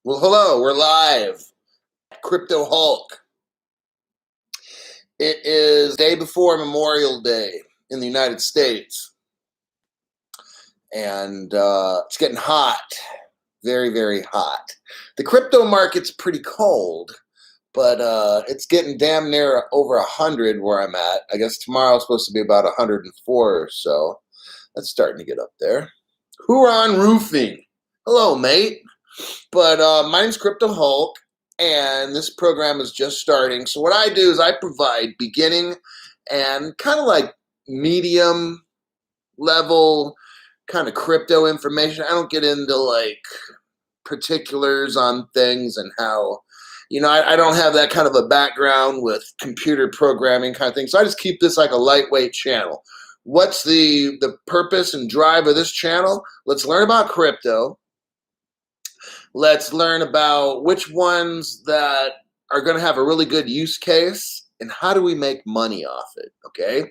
Well, hello, we're live. Crypto Hulk. It is day before Memorial Day in the United States. And it's getting hot. Very, very hot. The crypto market's pretty cold, but it's getting damn near over 100 where I'm at. I guess tomorrow's supposed to be about 104 or so. That's starting to get up there. Huron Roofing. Hello, mate. But my name's Crypto Hulk, and this program is just starting. So what I do is I provide beginning and kind of like medium level kind of crypto information. I don't get into like particulars on things and how, I don't have that kind of a background with computer programming kind of thing. So I just keep this like a lightweight channel. What's the purpose and drive of this channel? Let's learn about crypto. Let's learn about which ones that are going to have a really good use case and how do we make money off it, okay?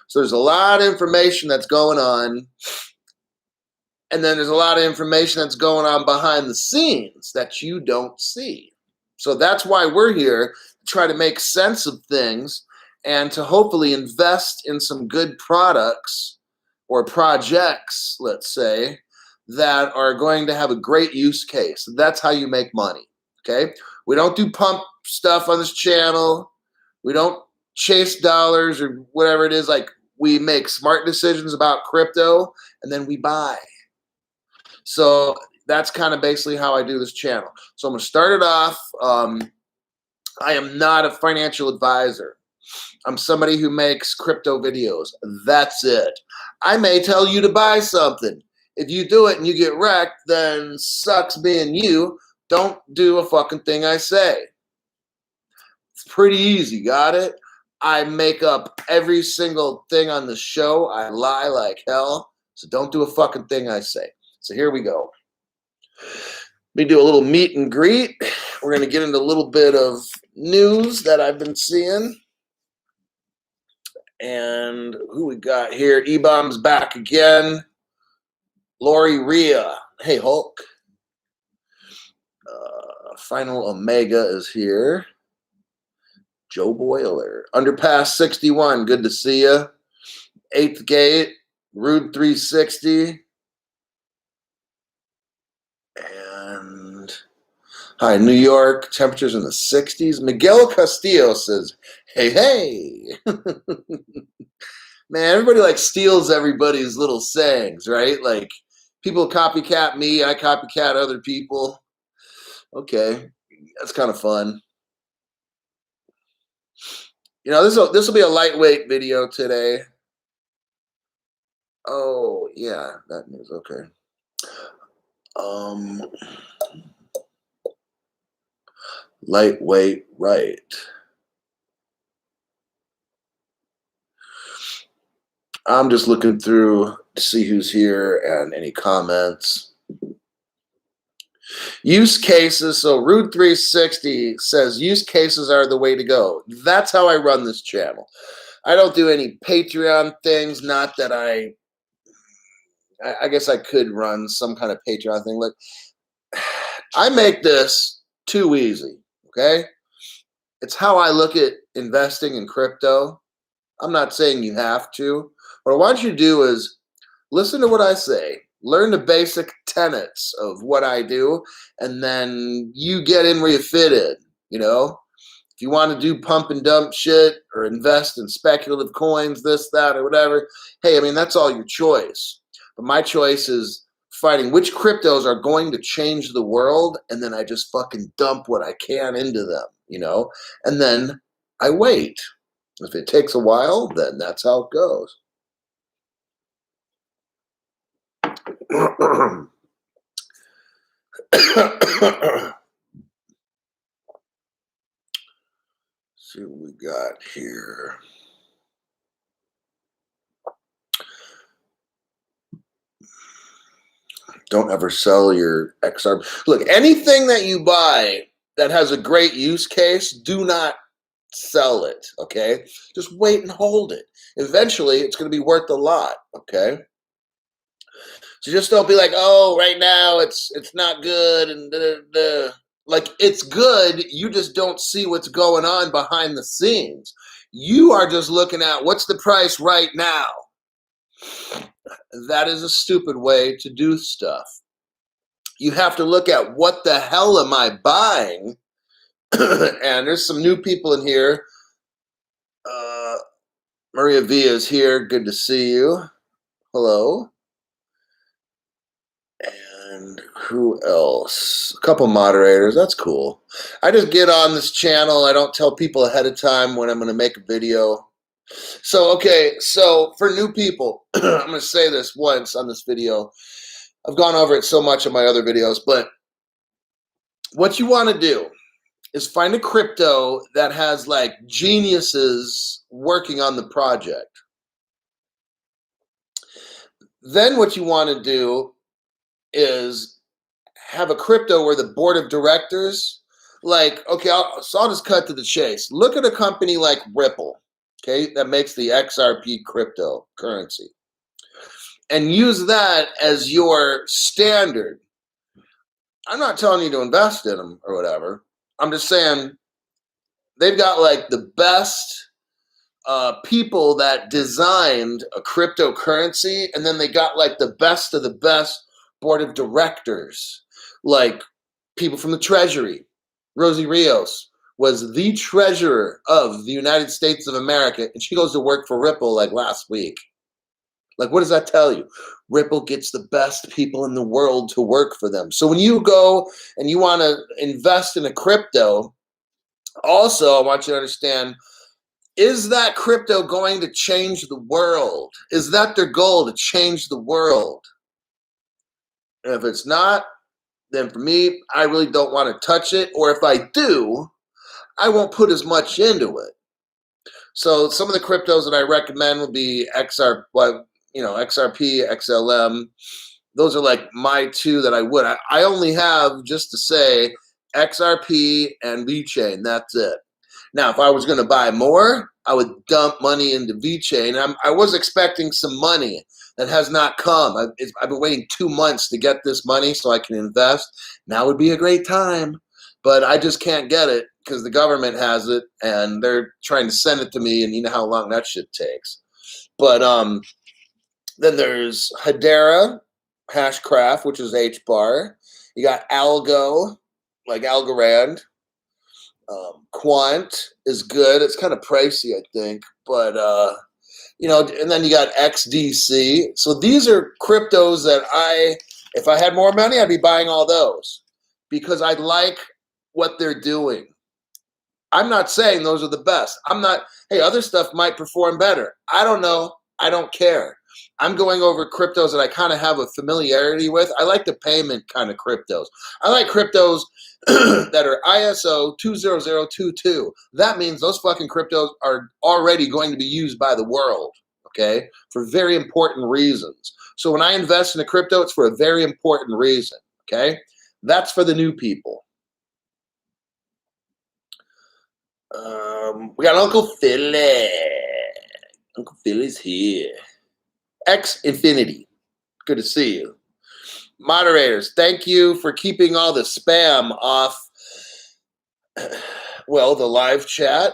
So there's a lot of information that's going on, and then there's a lot of information that's going on behind the scenes that you don't see. So that's why we're here, to try to make sense of things and to hopefully invest in some good products or projects, let's say, that are going to have a great use case. That's how you make money, okay? We don't do pump stuff on this channel. We don't chase dollars or whatever it is. Like, we make smart decisions about crypto, and then we buy. So that's kind of basically how I do this channel. So I'm going to start it off. I am not a financial advisor. I'm somebody who makes crypto videos. That's it. I may tell you to buy something. If you do it and you get wrecked, then sucks being you. Don't do a fucking thing I say. It's pretty easy, got it? I make up every single thing on the show. I lie like hell. So don't do a fucking thing I say. So here we go. Let me do a little meet and greet. We're going to get into a little bit of news that I've been seeing. And who we got here? E-Bomb's back again. Lori Rhea. Hey, Hulk. Final Omega is here. Joe Boiler. Underpass 61. Good to see you. 8th Gate. Rude 360. And hi, New York. Temperatures in the 60s. Miguel Castillo says, hey. Man, everybody like steals everybody's little sayings, right? Like, people copycat me, I copycat other people. Okay, that's kind of fun. This will be a lightweight video today. Oh, yeah, that news, okay. Lightweight, right. I'm just looking through to see who's here and any comments. Use cases. So Rude 360 says use cases are the way to go. That's how I run this channel. I don't do any Patreon things. Not that I guess I could run some kind of Patreon thing. Look, I make this too easy, okay? It's how I look at investing in crypto. I'm not saying you have to. What I want you to do is listen to what I say. Learn the basic tenets of what I do, and then you get in where you fit in, If you want to do pump and dump shit or invest in speculative coins, this, that, or whatever, hey, that's all your choice. But my choice is finding which cryptos are going to change the world, and then I just fucking dump what I can into them, And then I wait. If it takes a while, then that's how it goes. See what we got here. Don't ever sell your XRP. Look, anything that you buy that has a great use case, do not sell it, okay? Just wait and hold it. Eventually, it's going to be worth a lot, okay? So just don't be like, oh, right now it's not good and like it's good. You just don't see what's going on behind the scenes. You are just looking at what's the price right now. That is a stupid way to do stuff. You have to look at what the hell am I buying? And there's some new people in here. Maria V is here. Good to see you. Hello. And who else? A couple moderators. That's cool. I just get on this channel. I don't tell people ahead of time when I'm going to make a video. So, okay. So for new people, I'm going to say this once on this video. I've gone over it so much in my other videos, but what you want to do is find a crypto that has like geniuses working on the project. Then what you want to do is have a crypto where the board of directors, like, okay, so I'll just cut to the chase. Look at a company like Ripple, okay, that makes the XRP cryptocurrency, and use that as your standard. I'm not telling you to invest in them or whatever. I'm just saying they've got like the best people that designed a cryptocurrency, and then they got like the best of the best board of directors, like people from the Treasury. Rosie Rios was the treasurer of the United States of America, and she goes to work for Ripple like last week. Like, what does that tell you? Ripple gets the best people in the world to work for them. So when you go and you want to invest in a crypto, also, I want you to understand, is that crypto going to change the world? Is that their goal, to change the world? And if it's not, then for me, I really don't want to touch it. Or if I do, I won't put as much into it. So some of the cryptos that I recommend would be XRP, XLM. Those are like my two that I would. I only have, just to say, XRP and vChain. That's it. Now, if I was going to buy more, I would dump money into vChain. I was expecting some money that has not come. I've been waiting 2 months to get this money so I can invest. Now would be a great time, but I just can't get it because the government has it and they're trying to send it to me, and you know how long that shit takes. But then there's Hedera, Hashcraft, which is HBAR. You got Algo, like Algorand. Quant is good. It's kind of pricey, I think, but and then you got XDC. So these are cryptos that if I had more money, I'd be buying all those because I like what they're doing. I'm not saying those are the best. Hey, other stuff might perform better. I don't know. I don't care. I'm going over cryptos that I kind of have a familiarity with. I like the payment kind of cryptos. I like cryptos that are ISO 20022. That means those fucking cryptos are already going to be used by the world, okay, for very important reasons. So when I invest in a crypto, it's for a very important reason, okay? That's for the new people. We got Uncle Philly. Uncle Philly's here. XFINITY. Good to see you. Moderators, thank you for keeping all the spam off, well, the live chat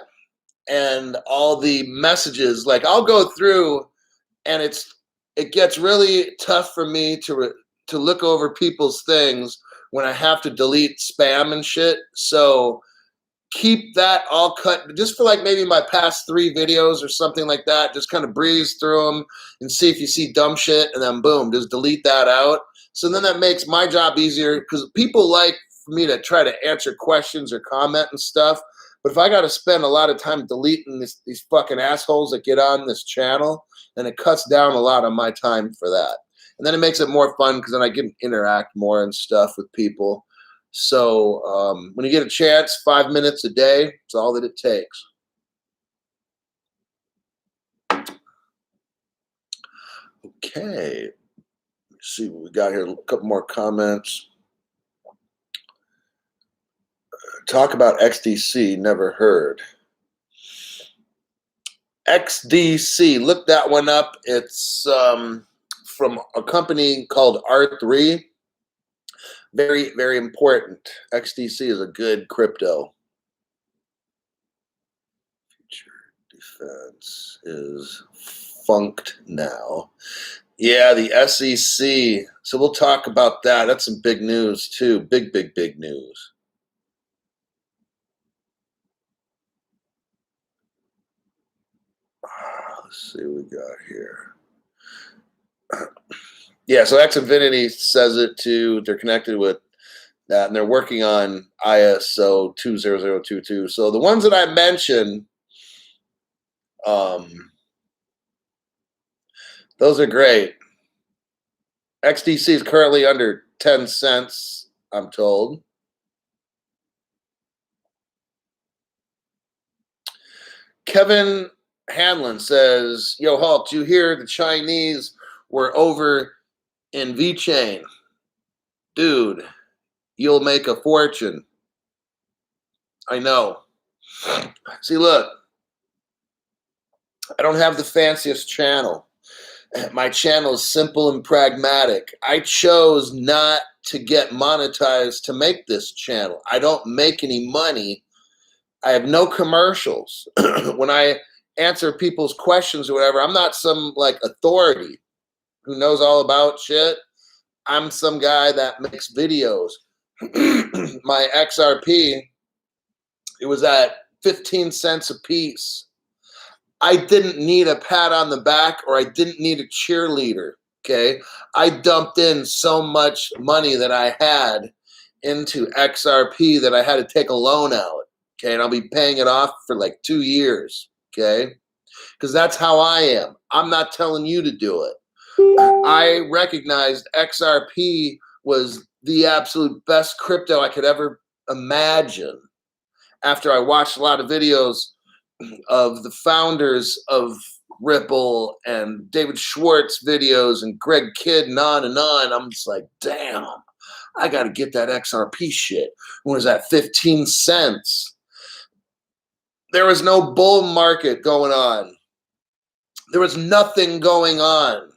and all the messages. Like, I'll go through and it gets really tough for me to look over people's things when I have to delete spam and shit. So keep that all cut just for like maybe my past 3 videos or something like that. Just kind of breeze through them and see if you see dumb shit, and then boom, just delete that out. So then that makes my job easier because people like for me to try to answer questions or comment and stuff. But if I got to spend a lot of time deleting these fucking assholes that get on this channel, then it cuts down a lot of my time for that. And then it makes it more fun because then I can interact more and stuff with people. So when you get a chance, 5 minutes a day, it's all that it takes. Okay. Let's see what we got here. A couple more comments. Talk about XDC, never heard. XDC, look that one up. It's from a company called R3. Very, very important. XDC is a good crypto. Future defense is funked now. Yeah, the SEC. So we'll talk about that. That's some big news too. Big, big, big news. Let's see what we got here. Yeah, so XFINITY says it too. They're connected with that, and they're working on ISO 20022. So the ones that I mentioned, those are great. XDC is currently under 10 cents, I'm told. Kevin Hanlon says, yo, Hulk, do you hear the Chinese were over in vChain? Dude, you'll make a fortune. I know. See, look, I don't have the fanciest channel. My channel is simple and pragmatic. I chose not to get monetized to make this channel. I don't make any money. I have no commercials. When I answer people's questions or whatever, I'm not some like authority who knows all about shit. I'm some guy that makes videos. My XRP, it was at 15 cents a piece. I didn't need a pat on the back, or I didn't need a cheerleader, okay? I dumped in so much money that I had into XRP that I had to take a loan out, okay? And I'll be paying it off for like 2 years, okay? Because that's how I am. I'm not telling you to do it. I recognized XRP was the absolute best crypto I could ever imagine after I watched a lot of videos of the founders of Ripple and David Schwartz videos and Greg Kidd and on and on. I'm just like, damn, I got to get that XRP shit. When was that? 15 cents. There was no bull market going on. There was nothing going on.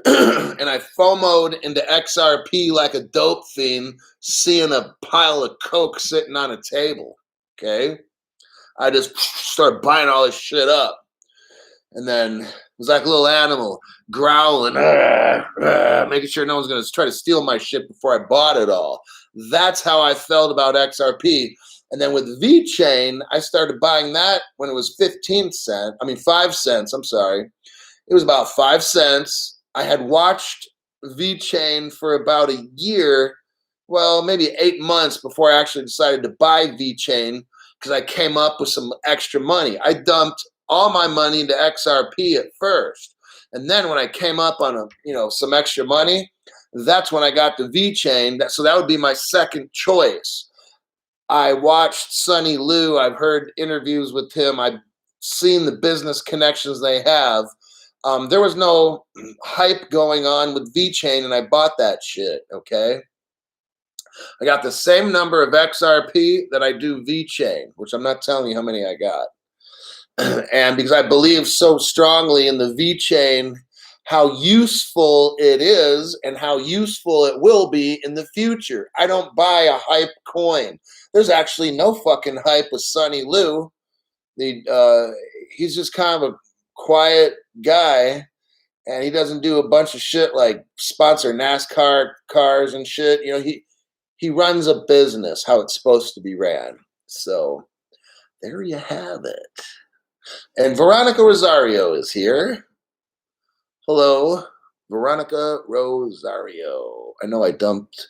And I FOMO'd into XRP like a dope fiend, seeing a pile of coke sitting on a table, okay? I just started buying all this shit up. And then it was like a little animal growling, making sure no one's going to try to steal my shit before I bought it all. That's how I felt about XRP. And then with vChain, I started buying that when it was 5 cents, I'm sorry. It was about 5 cents. I had watched vChain for about a year, well, maybe 8 months before I actually decided to buy vChain, because I came up with some extra money. I dumped all my money into XRP at first. And then when I came up on some extra money, that's when I got the vChain. So that would be my second choice. I watched Sonny Liu. I've heard interviews with him. I've seen the business connections they have. There was no hype going on with vChain, and I bought that shit, okay? I got the same number of XRP that I do vChain, which I'm not telling you how many I got. And because I believe so strongly in the vChain, how useful it is and how useful it will be in the future. I don't buy a hype coin. There's actually no fucking hype with Sonny Liu. He's just kind of a quiet guy, and he doesn't do a bunch of shit like sponsor NASCAR cars and shit. He runs a business how it's supposed to be ran. So there you have it. And Veronica Rosario is here. Hello, Veronica Rosario. I know I dumped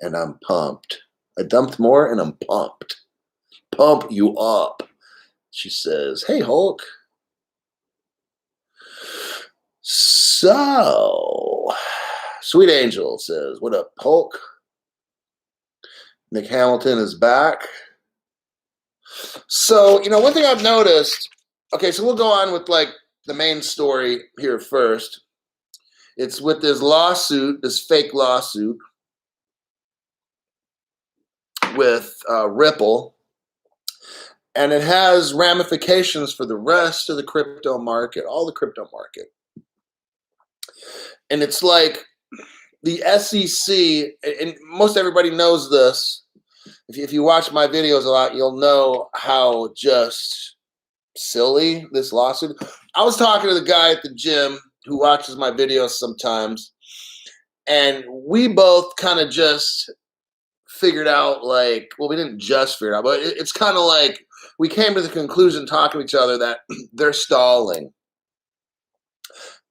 and I'm pumped. I dumped more and I'm pumped. Pump you up. She says, hey, Hulk. So, Sweet Angel says, what up, Hulk? Nick Hamilton is back. So, one thing I've noticed, okay, so we'll go on with like the main story here first. It's with this lawsuit, this fake lawsuit with Ripple, and it has ramifications for the rest of the crypto market, all the crypto market. And it's like the SEC, and most everybody knows this. If you watch my videos a lot, you'll know how just silly this lawsuit. I was talking to the guy at the gym who watches my videos sometimes, and we both kind of just figured out, like, well, we didn't just figure it out, but it's kind of like we came to the conclusion talking to each other that they're stalling.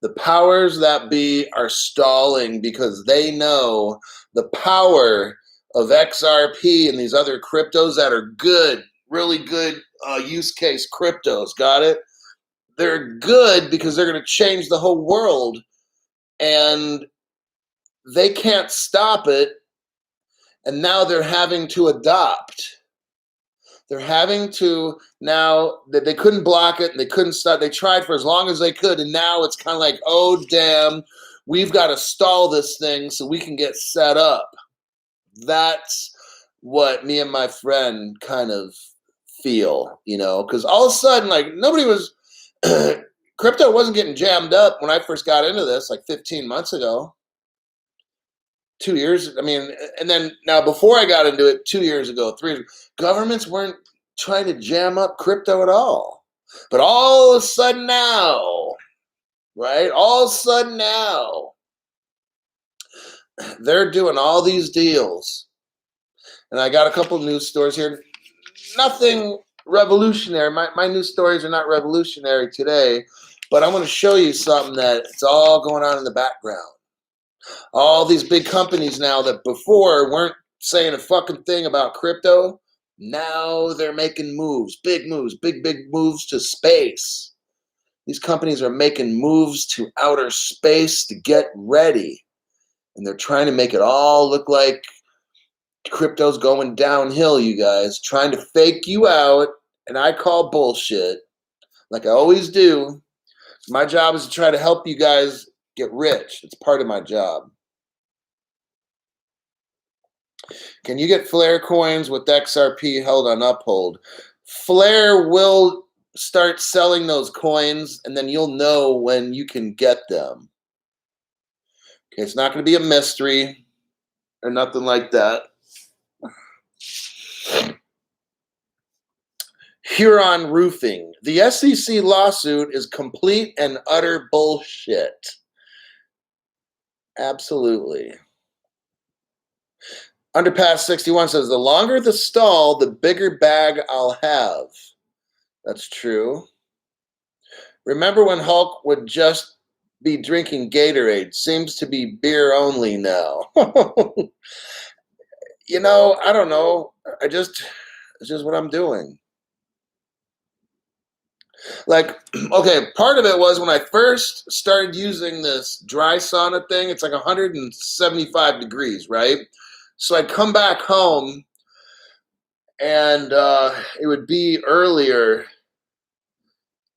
The powers that be are stalling because they know the power of XRP and these other cryptos that are good, really good use case cryptos. Got it? They're good because they're going to change the whole world, and they can't stop it. And now they're having to adopt. They're having to, now that they couldn't block it and they couldn't stop. They tried for as long as they could, and now it's kind of like, oh damn, we've got to stall this thing so we can get set up. That's what me and my friend kind of feel, because all of a sudden, like, nobody was crypto wasn't getting jammed up when I first got into this, like 15 months ago. 2 years, I mean, and then now before I got into it 2 years ago, 3 years, governments weren't trying to jam up crypto at all. But all of a sudden now, right? All of a sudden now, they're doing all these deals. And I got a couple news stories here. Nothing revolutionary. My news stories are not revolutionary today, but I'm going to show you something that it's all going on in the background. All these big companies now that before weren't saying a fucking thing about crypto, now they're making moves, big moves to space. These companies are making moves to outer space to get ready. And they're trying to make it all look like crypto's going downhill, you guys. Trying to fake you out. And I call bullshit, like I always do. My job is to try to help you guys get rich. It's part of my job. Can you get Flare coins with XRP held on Uphold? Flare will start selling those coins, and then you'll know when you can get them. Okay, it's not going to be a mystery or nothing like that. Huron Roofing. The SEC lawsuit is complete and utter bullshit. Absolutely. Underpass 61 says, the longer the stall, the bigger bag I'll have. That's true. Remember when Hulk would just be drinking Gatorade? Seems to be beer only now. I don't know. It's just what I'm doing. Like, okay, part of it was when I first started using this dry sauna thing, it's like 175 degrees, right? So I'd come back home and it would be earlier,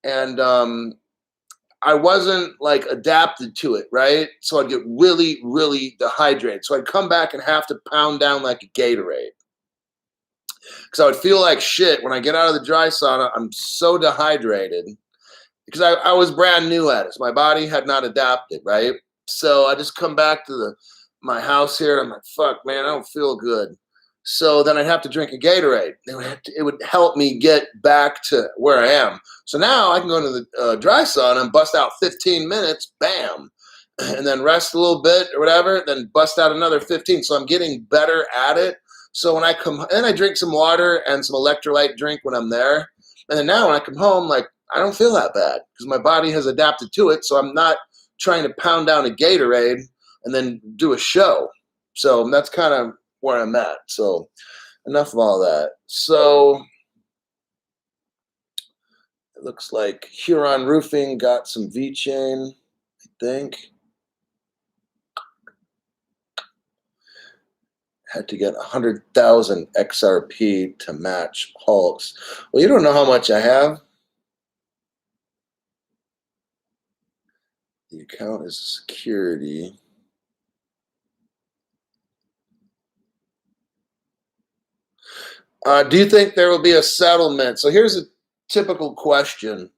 and I wasn't like adapted to it, right? So I'd get really, really dehydrated. So I'd come back and have to pound down like a Gatorade. Because I would feel like shit when I get out of the dry sauna. I'm so dehydrated because I was brand new at it. So my body had not adapted, right? So I just come back to my house here. And I'm like, fuck, man, I don't feel good. So then I'd have to drink a Gatorade. It would help me get back to where I am. So now I can go into the dry sauna and bust out 15 minutes, bam, and then rest a little bit or whatever, then bust out another 15. So I'm getting better at it. So when I come, and I drink some water and some electrolyte drink when I'm there. And then now when I come home, like, I don't feel that bad because my body has adapted to it. So I'm not trying to pound down a Gatorade and then do a show. So that's kind of where I'm at. So enough of all that. So it looks like Huron Roofing got some vChain, I think. Had to get 100,000 XRP to match Hulk's. Well, you don't know how much I have. The account is security. Do you think there will be a settlement? So here's a typical question.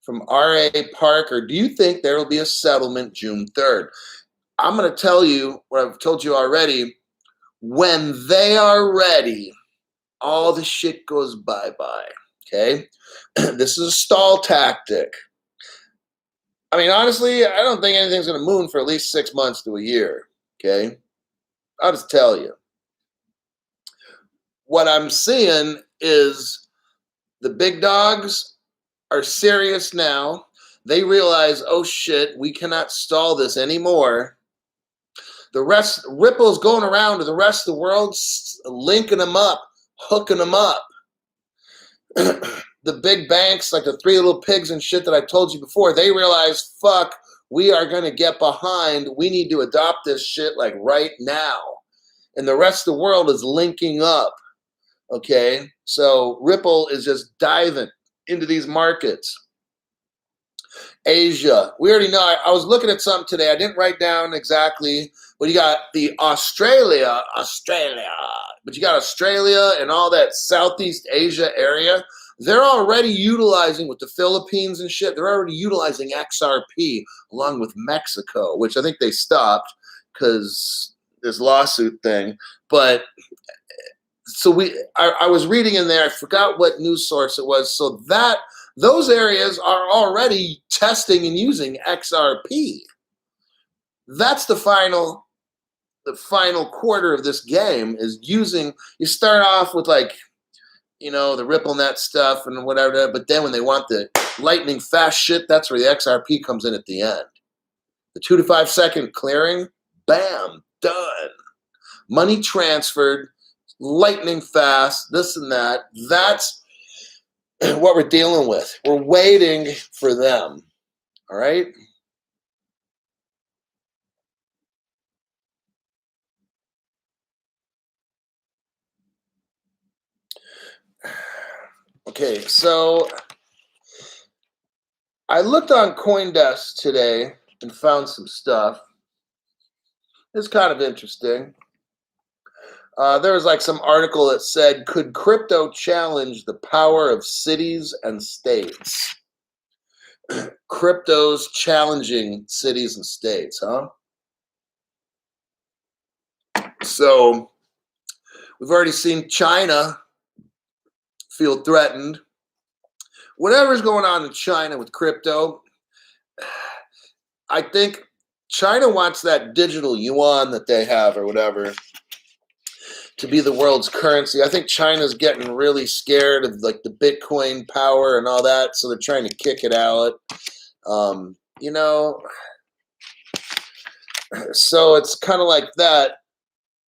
from R.A. Parker. Do you think there will be a settlement June 3rd? I'm going to tell you what I've told you already. When they are ready, all the shit goes bye-bye, okay? This is a stall tactic. I mean, honestly, I don't think anything's going to move for at least 6 months to a year, okay? I'll just tell you. What I'm seeing is the big dogs are serious now. They realize, oh shit, we cannot stall this anymore. The rest, Ripple's going around to the rest of the world, linking them up, hooking them up. The big banks, like the Three Little Pigs and shit that I told you before, they realize, fuck, we are going to get behind. We need to adopt this shit like right now. And the rest of the world is linking up. Okay, so Ripple is just diving into these markets. Asia, we already know. I was looking at something today. I didn't write down exactly, but you got the Australia, but you got Australia and all that Southeast Asia area. They're already utilizing, with the Philippines and shit, they're already utilizing XRP along with Mexico, which I think they stopped because this lawsuit thing. But so I was reading in there, I forgot what news source it was, so that those areas are already testing and using XRP. That's the final quarter of this game is using, you start off with like, you know, the RippleNet stuff and whatever, but then when they want the lightning fast shit, that's where the XRP comes in at the end. The 2 to 5 second clearing, bam, done. Money transferred, lightning fast, this and that. That's what we're dealing with. We're waiting for them. All right? Okay, so I looked on CoinDesk today and found some stuff. It's kind of interesting. There was like some article that said, could crypto challenge the power of cities and states? Crypto's challenging cities and states, huh? So we've already seen China feel threatened. Whatever's going on in China with crypto, I think China wants that digital yuan that they have or whatever to be the world's currency. I think China's getting really scared of like the Bitcoin power and all that, so they're trying to kick it out. You know, so it's kind of like that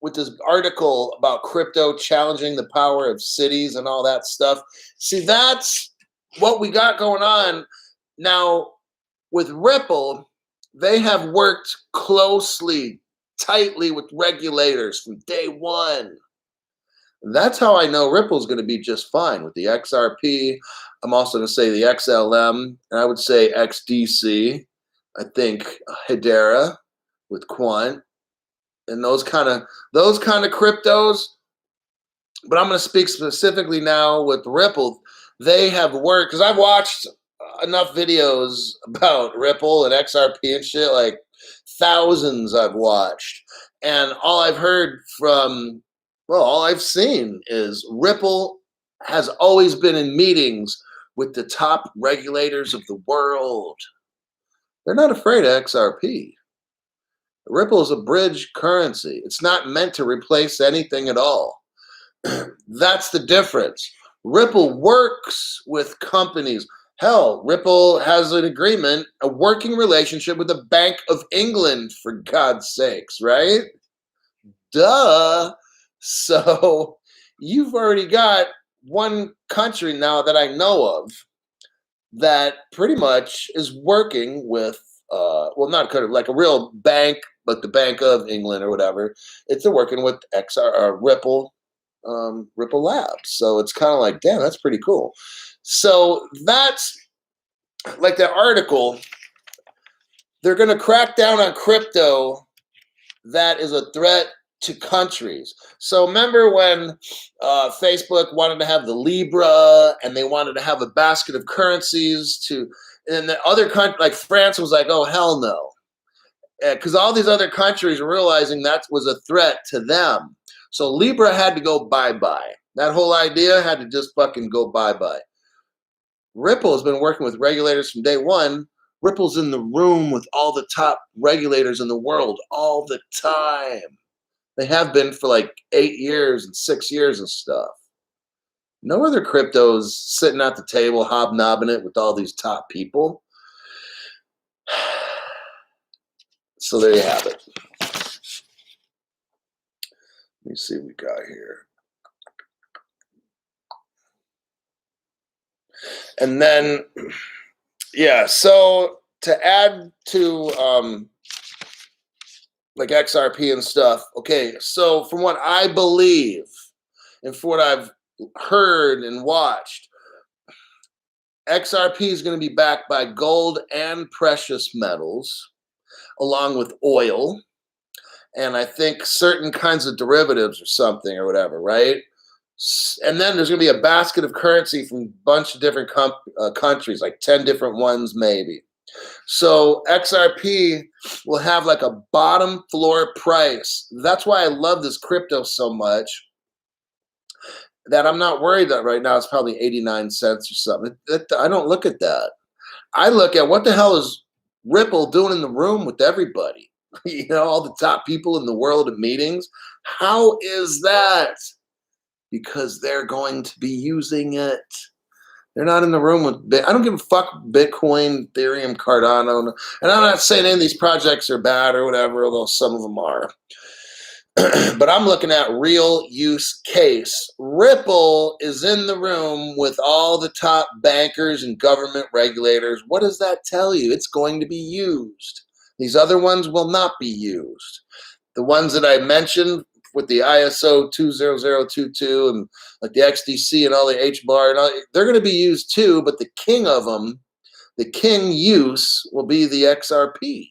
with this article about crypto challenging the power of cities and all that stuff. See, that's what we got going on now with Ripple. They have worked closely, tightly with regulators from day one. That's how I know Ripple's going to be just fine with the XRP. I'm also going to say the XLM, and I would say XDC. I think Hedera with Quant and those kind of cryptos. But I'm going to speak specifically now with Ripple. They have worked, because I've watched enough videos about Ripple and XRP and shit, like thousands I've watched. And all I've heard from, well, all I've seen is Ripple has always been in meetings with the top regulators of the world. They're not afraid of XRP. Ripple is a bridge currency. It's not meant to replace anything at all. That's the difference. Ripple works with companies. Hell, Ripple has an agreement, a working relationship with the Bank of England, for God's sakes, right? Duh. So you've already got one country now that I know of that pretty much is working with, well, not kind of like a real bank, but the Bank of England or whatever. It's working with Ripple, Ripple Labs. So it's kind of like, damn, that's pretty cool. So that's like that article. They're going to crack down on crypto that is a threat to countries. So remember when Facebook wanted to have the Libra and they wanted to have a basket of currencies to And then the other country, like France, was like, oh, hell no. Because all these other countries were realizing that was a threat to them. So Libra had to go bye-bye. That whole idea had to just fucking go bye-bye. Ripple has been working with regulators from day one. Ripple's in the room with all the top regulators in the world all the time. They have been for like 8 years and 6 years and stuff. No other cryptos sitting at the table hobnobbing it with all these top people. So there you have it. Let me see what we got here. And then, yeah, so to add to like XRP and stuff, okay, so from what I believe and from what I've heard and watched, XRP is going to be backed by gold and precious metals, along with oil, and I think certain kinds of derivatives or something or whatever, right? And then there's going to be a basket of currency from a bunch of different countries, like 10 different ones maybe. So XRP will have like a bottom floor price. That's why I love this crypto so much, that I'm not worried that right now it's probably 89 cents or something. I don't look at that. I look at what the hell is Ripple doing in the room with everybody? You know, all the top people in the world at meetings. How is that? Because they're going to be using it. They're not in the room with I don't give a fuck Bitcoin, Ethereum, Cardano. And I'm not saying any of these projects are bad or whatever, although some of them are. But I'm looking at real use case. Ripple is in the room with all the top bankers and government regulators. What does that tell you? It's going to be used. These other ones will not be used. The ones that I mentioned with the ISO 20022 and like the XDC and all the HBAR, and all, they're going to be used too, but the king of them, the king use will be the XRP.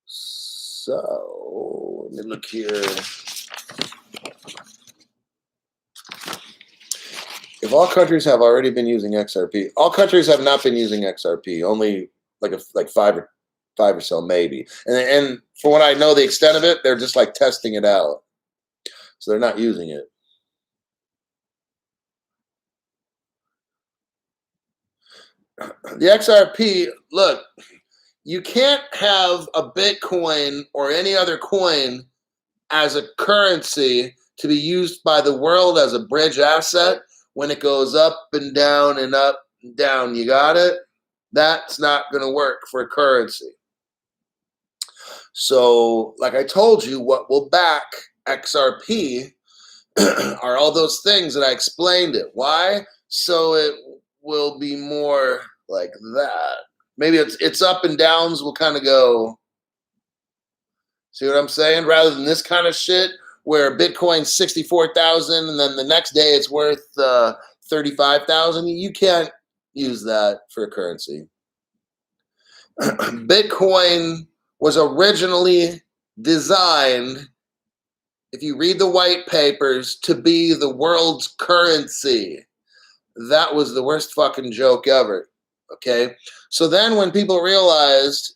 So let me look here. If all countries have already been using XRP, all countries have not been using XRP. Only like five or so maybe. And from what I know, the extent of it, they're just like testing it out. So they're not using it. The XRP, look, you can't have a Bitcoin or any other coin as a currency to be used by the world as a bridge asset when it goes up and down and up and down. You got it? That's not going to work for a currency. So, like I told you, what will back XRP are all those things that I explained it. Why? So it will be more like that. Maybe it's up and downs will kind of go. See what I'm saying? Rather than this kind of shit where Bitcoin's 64,000 and then the next day it's worth 35,000. You can't use that for a currency. Bitcoin was originally designed, if you read the white papers, to be the world's currency. That was the worst fucking joke ever. Okay? So then when people realized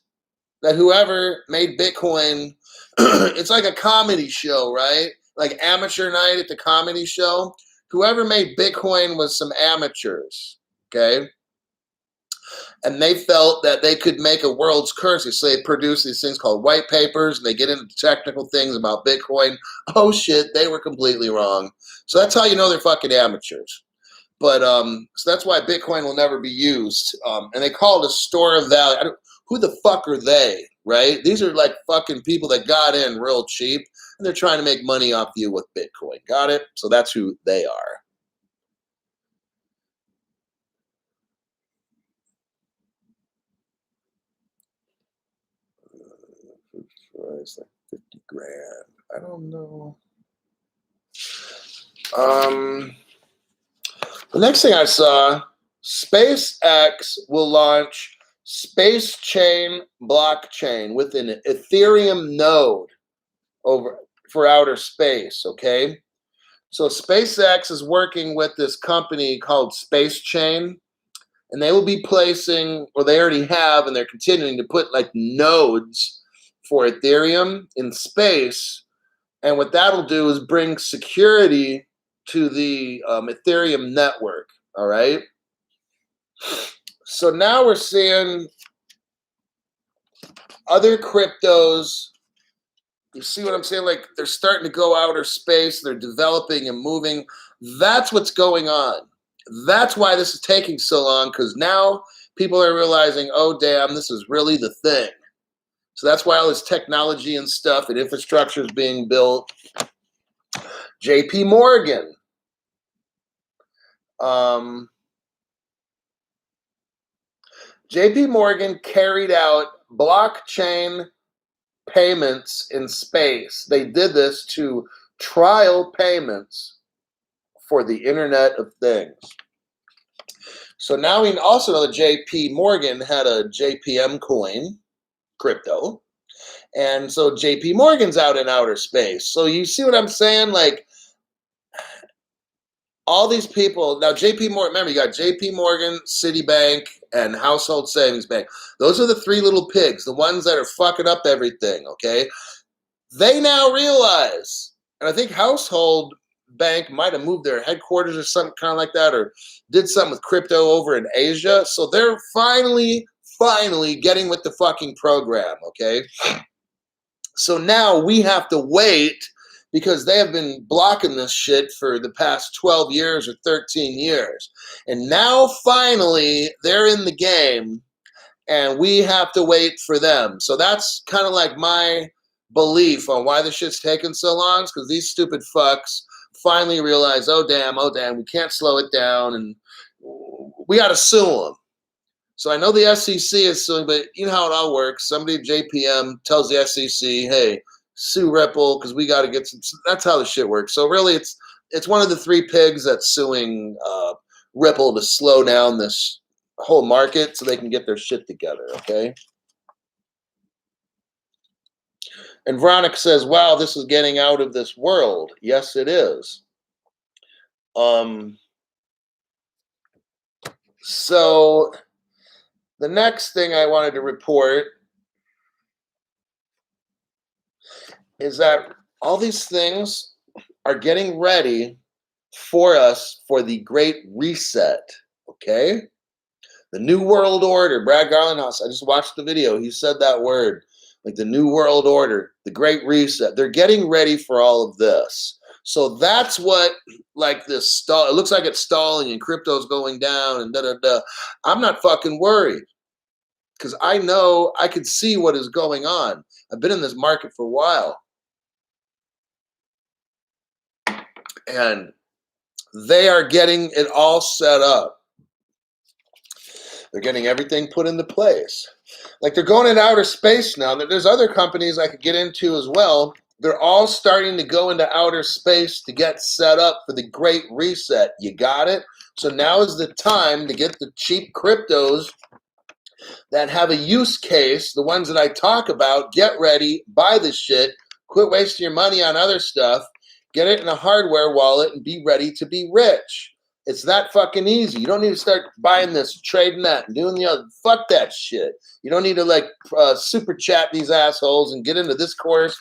that whoever made Bitcoin, it's like a comedy show, right? Like amateur night at the comedy show. Whoever made Bitcoin was some amateurs, okay? And they felt that they could make a world's currency. So they produced these things called white papers, and they get into technical things about Bitcoin. Oh shit, they were completely wrong. So that's how you know they're fucking amateurs. But so that's why Bitcoin will never be used. And they call it a store of value. Who the fuck are they, right? These are like fucking people that got in real cheap, and they're trying to make money off you with Bitcoin. Got it? So that's who they are. It's like 50 grand. I don't know. The next thing I saw, SpaceX will launch Spacechain blockchain with an Ethereum node over for outer space, okay? So SpaceX is working with this company called Spacechain, and they will be placing, or they already have, and they're continuing to put like nodes for Ethereum in space. And what that'll do is bring security to the Ethereum network, all right? So now we're seeing other cryptos. You see what I'm saying? Like they're starting to go outer space, they're developing and moving. That's what's going on. That's why this is taking so long, because now people are realizing, oh, damn, this is really the thing. So that's why all this technology and stuff and infrastructure is being built. JP Morgan. JP Morgan carried out blockchain payments in space. They did this to trial payments for the Internet of Things. So now we also know that JP Morgan had a JPM coin, crypto. And so JP Morgan's out in outer space. So you see what I'm saying? Like all these people, now JP Morgan, remember you got JP Morgan, Citibank, and Household Savings Bank. Those are the three little pigs, the ones that are fucking up everything, okay? They now realize, and I think Household Bank might have moved their headquarters or something kind of like that, or did something with crypto over in Asia. So they're finally getting with the fucking program, okay? So now we have to wait, because they have been blocking this shit for the past 12 years or 13 years. And now finally they're in the game and we have to wait for them. So that's kind of like my belief on why this shit's taking so long, because these stupid fucks finally realize, oh damn, we can't slow it down and we got to sue them. So I know the SEC is suing, but you know how it all works. Somebody at JPM tells the SEC, hey, sue Ripple because we got to get some. That's how the shit works. So really, it's one of the three pigs that's suing Ripple to slow down this whole market so they can get their shit together. Okay. And Veronica says, "Wow, this is getting out of this world." Yes, it is. So the next thing I wanted to report is that all these things are getting ready for us for the Great Reset, okay? The New World Order. Brad Garlinghouse, I just watched the video. He said that word, like the New World Order, the Great Reset. They're getting ready for all of this. So that's what, like this stall, it looks like it's stalling and crypto's going down and da-da-da. I'm not fucking worried, because I know I can see what is going on. I've been in this market for a while. And they are getting it all set up. They're getting everything put into place. Like they're going into outer space now. There's other companies I could get into as well. They're all starting to go into outer space to get set up for the Great Reset. You got it? So now is the time to get the cheap cryptos that have a use case, the ones that I talk about. Get ready, buy this shit, quit wasting your money on other stuff, get it in a hardware wallet, and be ready to be rich. It's that fucking easy. You don't need to start buying this, trading that, and doing the other. Fuck that shit. You don't need to like super chat these assholes and get into this course.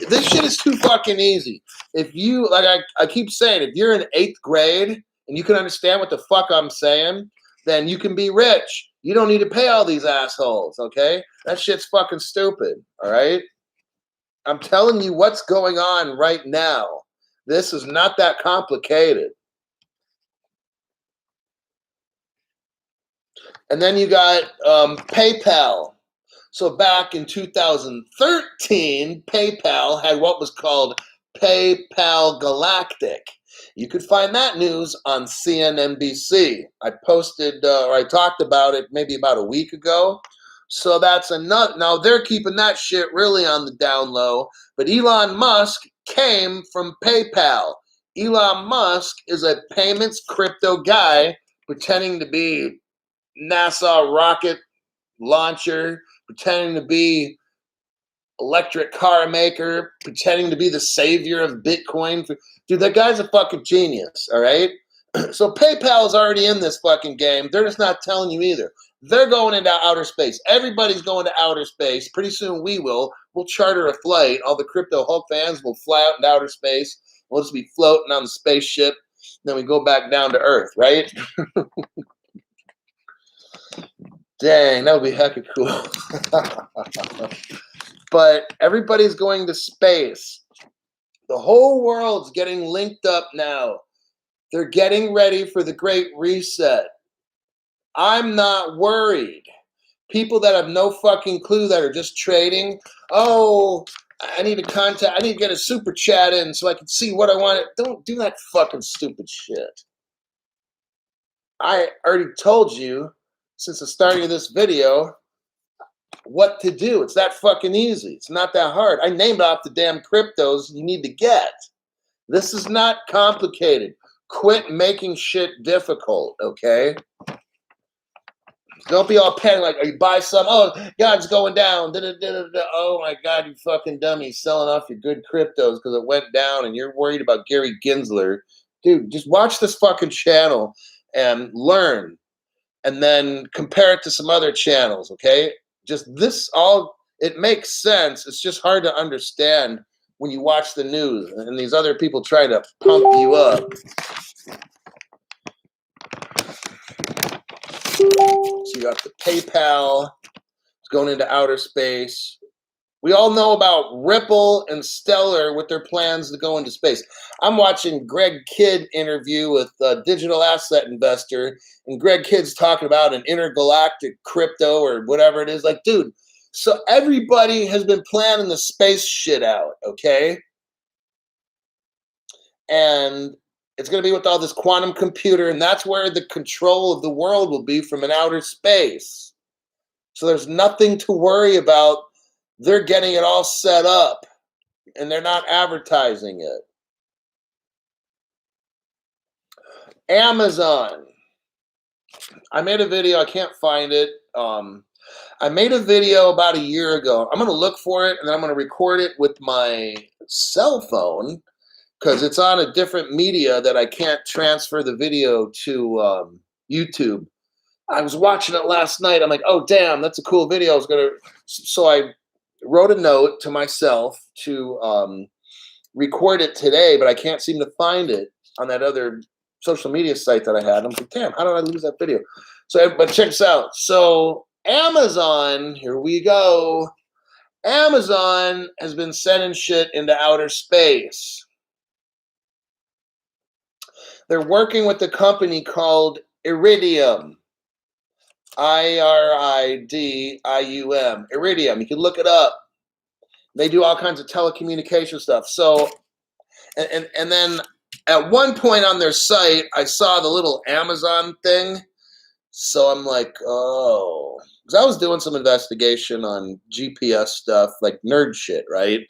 This shit is too fucking easy. If you, like I keep saying, if you're in 8th grade and you can understand what the fuck I'm saying, then you can be rich. You don't need to pay all these assholes, okay? That shit's fucking stupid, all right? I'm telling you what's going on right now. This is not that complicated. And then you got PayPal. So back in 2013, PayPal had what was called PayPal Galactic. You could find that news on CNBC. I posted, or I talked about it maybe about a week ago. So that's another. Now they're keeping that shit really on the down low. But Elon Musk came from PayPal. Elon Musk is a payments crypto guy pretending to be NASA rocket launcher, pretending to be electric car maker pretending to be the savior of Bitcoin. Dude, that guy's a fucking genius, all right? So PayPal is already in this fucking game. They're just not telling you either. They're going into outer space. Everybody's going to outer space. Pretty soon we will. We'll charter a flight. All the Crypto Hulk fans will fly out into outer space. We'll just be floating on the spaceship. Then we go back down to Earth, right? Dang, that would be hecka cool. But everybody's going to space. The whole world's getting linked up now. They're getting ready for the Great Reset. I'm not worried. People that have no fucking clue that are just trading, oh, I need to get a super chat in so I can see what I want. Don't do that fucking stupid shit. I already told you since the starting of this video what to do. It's that fucking easy. It's not that hard. I named off the damn cryptos you need to get. This is not complicated. Quit making shit difficult, okay? Don't be all panicked like, you buy some, oh, God's going down. Oh my God, you fucking dummy, selling off your good cryptos because it went down and you're worried about Gary Gensler. Dude, just watch this fucking channel and learn and then compare it to some other channels, okay? Just this all, it makes sense. It's just hard to understand when you watch the news and these other people try to pump you up. So you got the PayPal, it's going into outer space. We all know about Ripple and Stellar with their plans to go into space. I'm watching Greg Kidd interview with a digital asset investor, and Greg Kidd's talking about an intergalactic crypto or whatever it is. Like, dude, so everybody has been planning the space shit out, okay? And it's going to be with all this quantum computer, and that's where the control of the world will be from an outer space. So there's nothing to worry about. They're getting it all set up, and they're not advertising it. Amazon. I made a video. I can't find it. I made a video about a year ago. I'm going to look for it, and then I'm going to record it with my cell phone because it's on a different media that I can't transfer the video to YouTube. I was watching it last night. I'm like, oh, damn, that's a cool video. So I wrote a note to myself to record it today, but I can't seem to find it on that other social media site that I had. I'm like, damn, how did I lose that video? So, but check this out. So Amazon, here we go. Amazon has been sending shit into outer space. They're working with a company called Iridium. Iridium. Iridium. You can look it up. They do all kinds of telecommunication stuff. So, and then at one point on their site, I saw the little Amazon thing. So I'm like, oh, because I was doing some investigation on GPS stuff, like nerd shit, right?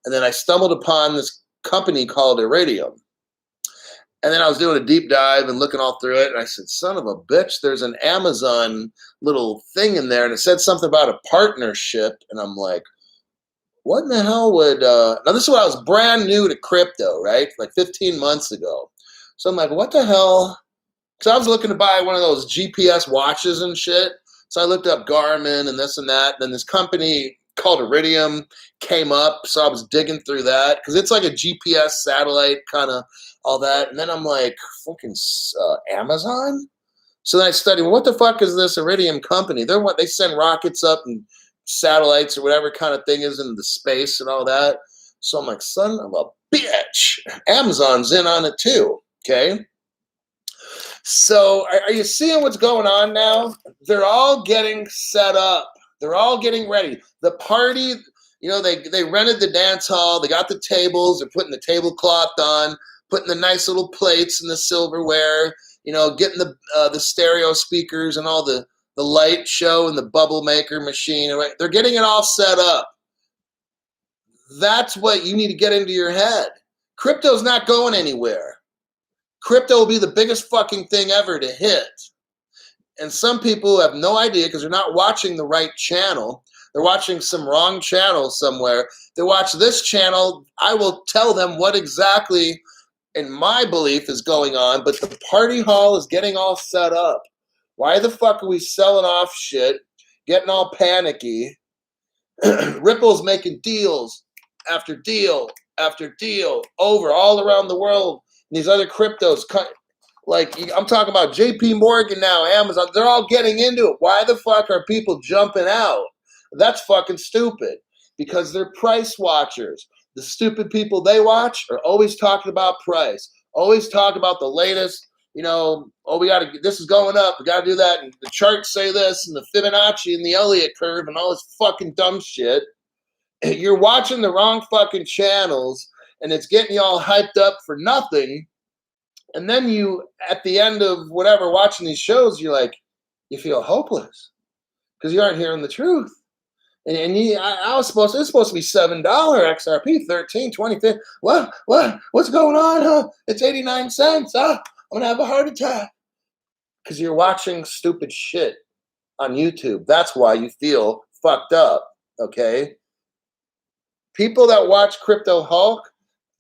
And then I stumbled upon this company called Iridium. And then I was doing a deep dive and looking all through it. And I said, son of a bitch, there's an Amazon little thing in there. And it said something about a partnership. And I'm like, what in the hell would, now this is when I was brand new to crypto, right? Like 15 months ago. So I'm like, what the hell? So I was looking to buy one of those GPS watches and shit. So I looked up Garmin and this and that. And then this company called Iridium came up. So I was digging through that because it's like a GPS satellite kind of all that. And then I'm like, fucking Amazon? So then I studied, well, what the fuck is this Iridium company? They send rockets up and satellites or whatever kind of thing is into the space and all that. So I'm like, son of a bitch. Amazon's in on it too, okay? So are you seeing what's going on now? They're all getting set up. They're all getting ready. The party, you know, they rented the dance hall. They got the tables. They're putting the tablecloth on, putting the nice little plates and the silverware, you know, getting the stereo speakers and all the light show and the bubble maker machine. They're getting it all set up. That's what you need to get into your head. Crypto's not going anywhere. Crypto will be the biggest fucking thing ever to hit. And some people have no idea because they're not watching the right channel. They're watching some wrong channel somewhere. They watch this channel. I will tell them what exactly, in my belief, is going on, but the party hall is getting all set up. Why the fuck are we selling off shit, getting all panicky? Ripple's making deals after deal after deal over all around the world. And these other cryptos, like I'm talking about JP Morgan now, Amazon, they're all getting into it. Why the fuck are people jumping out? That's fucking stupid, because they're price watchers. The stupid people they watch are always talking about price, always talk about the latest, oh, this is going up, we gotta do that, and the charts say this, and the Fibonacci and the Elliott curve and all this fucking dumb shit. You're watching the wrong fucking channels, and it's getting you all hyped up for nothing. And then you, at the end of whatever, watching these shows, you feel hopeless because you aren't hearing the truth. And it's supposed to be $7 XRP, 13, 20, 50. What's going on, huh? It's 89 cents. I'm gonna have a heart attack. Because you're watching stupid shit on YouTube. That's why you feel fucked up, okay? People that watch Crypto Hulk,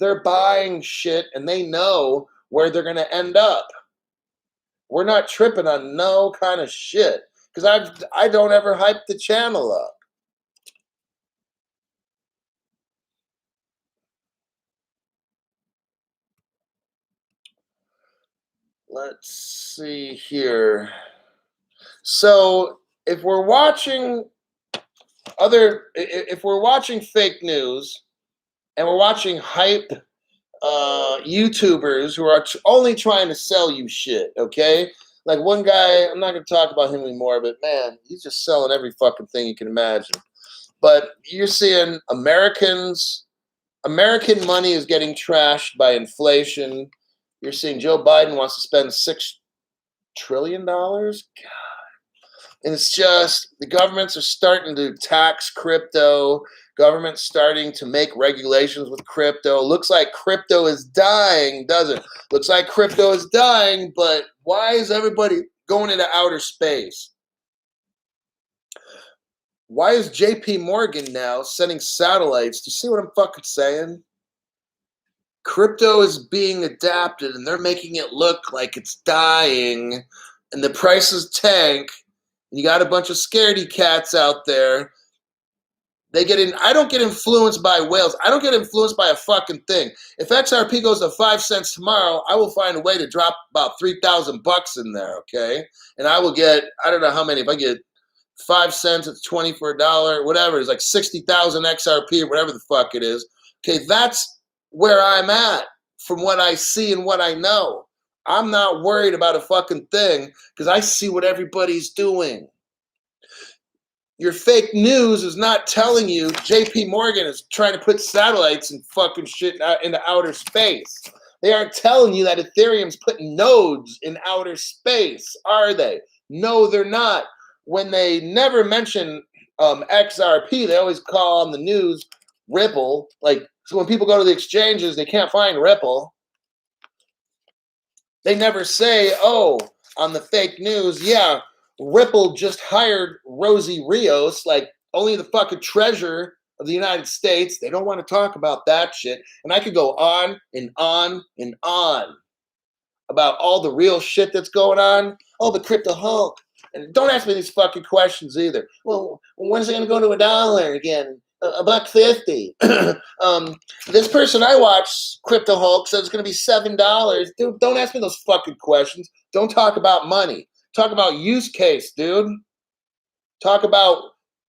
they're buying shit and they know where they're gonna end up. We're not tripping on no kind of shit. Because I don't ever hype the channel up. Let's see here. So if we're watching fake news and we're watching hype YouTubers who are only trying to sell you shit, okay? Like one guy, I'm not going to talk about him anymore, but man, he's just selling every fucking thing you can imagine. But you're seeing American money is getting trashed by inflation. You're seeing Joe Biden wants to spend $6 trillion. God. And it's just the governments are starting to tax crypto. Government's starting to make regulations with crypto. Looks like crypto is dying, doesn't it? Looks like crypto is dying, but why is everybody going into outer space? Why is JP Morgan now sending satellites? Do you see what I'm fucking saying? Crypto is being adapted and they're making it look like it's dying and the prices tank. And you got a bunch of scaredy cats out there. I don't get influenced by whales. I don't get influenced by a fucking thing. If XRP goes to 5 cents tomorrow, I will find a way to drop about $3,000 in there, okay? And I will get, I don't know how many, if I get 5 cents, it's 20 for a dollar, whatever. It's like 60,000 XRP or whatever the fuck it is. Okay, that's where I'm at from what I see and what I know. I'm not worried about a fucking thing because I see what everybody's doing. Your fake news is not telling you JP Morgan is trying to put satellites and fucking shit into outer space. They aren't telling you that Ethereum's putting nodes in outer space, are they? No, they're not. When they never mention XRP, they always call on the news Ripple. So when people go to the exchanges, they can't find Ripple. They never say, oh, on the fake news, yeah, Ripple just hired Rosie Rios, like only the fucking treasurer of the United States. They don't want to talk about that shit. And I could go on and on and on about all the real shit that's going on. Oh, the Crypto Hulk. And don't ask me these fucking questions either. Well, when's it going to go to $1 again? $1.50. This person I watch, Crypto Hulk, says it's going to be $7. Dude, don't ask me those fucking questions. Don't talk about money. Talk about use case, dude. Talk about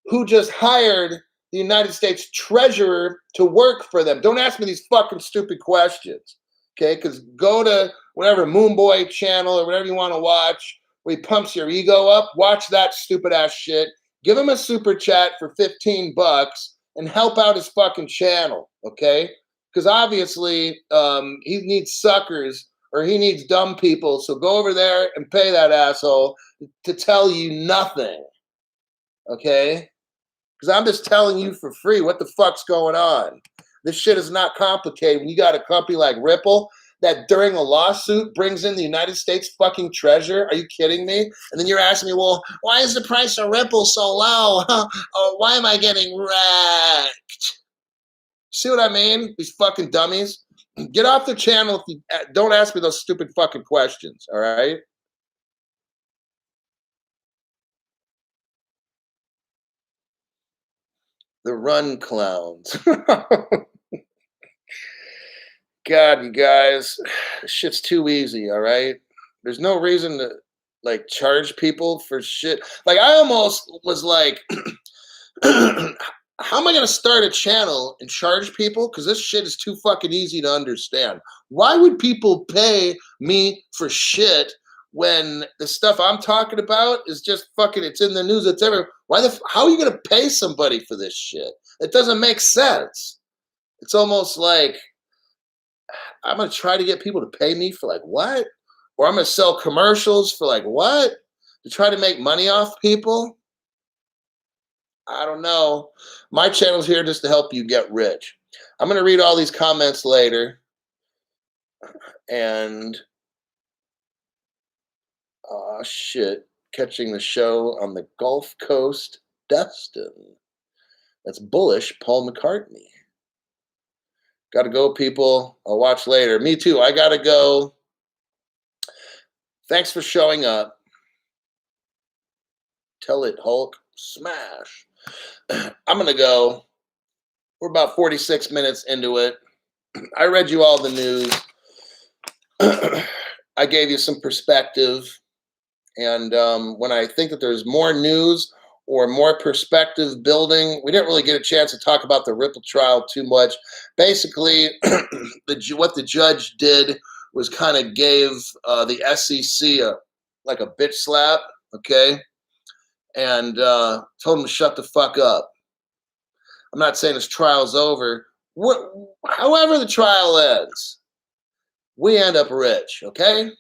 who just hired the United States treasurer to work for them. Don't ask me these fucking stupid questions, okay? Because go to whatever Moonboy channel or whatever you want to watch where he pumps your ego up. Watch that stupid-ass shit. Give him a super chat for $15 and help out his fucking channel, okay? Because obviously he needs suckers or he needs dumb people. So go over there and pay that asshole to tell you nothing, okay? Because I'm just telling you for free what the fuck's going on. This shit is not complicated. When you got a company like Ripple, that during a lawsuit brings in the United States fucking treasure? Are you kidding me? And then you're asking me, well, why is the price of Ripple so low? Oh, why am I getting wrecked? See what I mean? These fucking dummies. Get off the channel if you don't ask me those stupid fucking questions, all right? The run clowns. God, you guys, this shit's too easy, all right? There's no reason to like charge people for shit. Like I almost was like, how am I gonna start a channel and charge people? Because this shit is too fucking easy to understand. Why would people pay me for shit when the stuff I'm talking about is just fucking, it's in the news, it's everywhere. How are you gonna pay somebody for this shit? It doesn't make sense. It's almost like I'm gonna try to get people to pay me for like what? Or I'm gonna sell commercials for like what? To try to make money off people? I don't know. My channel's here just to help you get rich. I'm gonna read all these comments later. And shit. Catching the show on the Gulf Coast, Dustin. That's bullish, Paul McCartney. Gotta go, people. I'll watch later. Me too. I gotta go. Thanks for showing up. Tell it, Hulk. Smash. I'm gonna go. We're about 46 minutes into it. I read you all the news. I gave you some perspective. And when I think that there's more news or more perspective building, we didn't really get a chance to talk about the Ripple trial too much. Basically, what the judge did was kind of gave the SEC like a bitch slap, okay? And told them to shut the fuck up. I'm not saying this trial's over. However the trial ends, we end up rich, okay?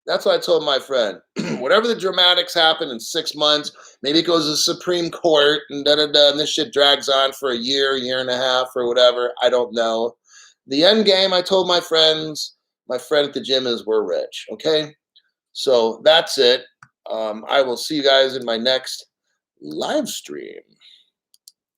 That's what I told my friend. Whatever the dramatics happen in 6 months, maybe it goes to the Supreme Court and da-da-da, and this shit drags on for a year and a half or whatever. I don't know. The end game, I told my friends, my friend at the gym is we're rich, okay? So that's it. I will see you guys in my next live stream.